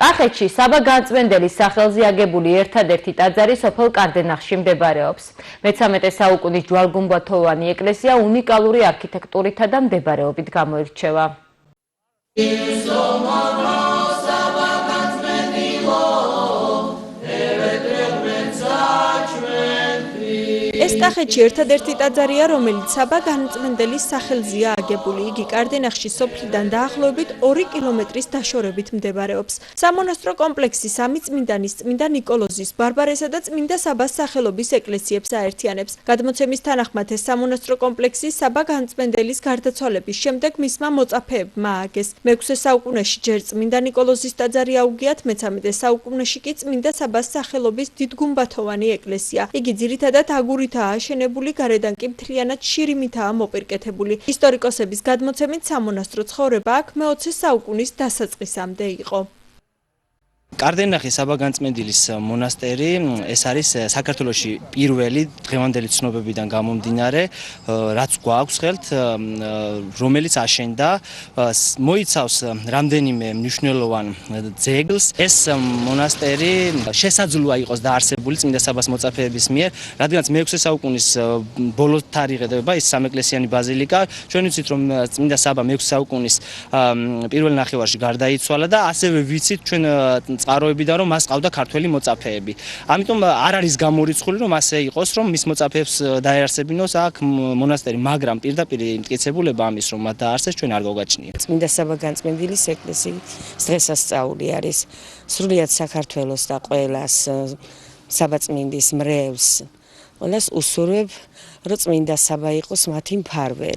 კახეთში საბა განწმენდელის სახელზე აგებული ერთადერთი ტაძარი სოფელ კარდენახში მდებარეობს. მე-13 საუკუნის ჯვალგუმბათოვანი ეკლესია უნიკალური არქიტექტურითა და მდებარეობით გამოირჩევა. ეს კახეთში ერთადერთი ტაძარია, რომელიც საბა განწმენდელის სახელზეა აგებული. იგი კარდენახში სოფლიდან დაახლოებით 2 კილომეტრის დაშორებით მდებარეობს. სამონასტრო კომპლექსი სამი წმინდანის, წმინდა ნიკოლოზის, ბარბარესა და წმინდა საბას სახელობის ეკლესიებს აერთიანებს. გადმოცემის თანახმად ეს სამონასტრო კომპლექსი საბა განწმენდელის გარდაცვალების შემდეგ მისმა მოწაფეებმა ააგეს. მე-6 საუკუნეში ჯერ წმინდა ნიკოლოზის ტაძარი აუგიათ, მე-13 საუკუნეში კი წმინდა საბას სახელობის დიდგუმბათოვანი ეკლესია. იგი ძირითადად აგურით აშენებული, გარედან კი მთლიანად შირიმითაა მოპირკეთებული. ისტორიკოსების გადმოცემით სამონასტრო ცხოვრება აქ მე-20 საუკუნის დასაწყისამდე იყო. კარდენახი საბა განწმენდილის მონასტერი ეს არის საქართველოში პირველი დღევანდელი ცნობებიდან გამომდინარე, რაც გვაქვს ხელთ, რომელიც აშენდა, მოიცავს რამდენიმე მნიშვნელოვან ძეგლს. ეს მონასტერი შესაძლოა იყოს დაარსებული წმინდა საბას მოწაფეების მიერ, რადგანაც მე-6 საუკუნის ბოლოს თარიღდება ის სამეკლესიანი ბაზილიკა. ჩვენ ვიცით, რომ წმინდა საბა მე-6 საუკუნის პირველ ნახევარში გარდაიცვალა და ასევე ვიცით ჩვენ წყაროებიდან, რომ მას ყავდა ქართველი მოწაფეები. ამიტომ არ არის გამორიცხული, რომ ასე იყოს, რომ მის მოწაფეებს დაეარსებინოს აქ მონასტერი, მაგრამ პირდაპირ მტკიცებულება ამის, რომ მათ დაარსეს, ჩვენ არ გავგაჩნიათ. წმინდა საბა განწმენდილის ეკლესიის დღესასწაული არის სრულიად საქართველოს და ყველას საბაწმინდის მრევლს ყველას უსურვებ, რომ წმინდა საბა იყოს მათი მფარველი.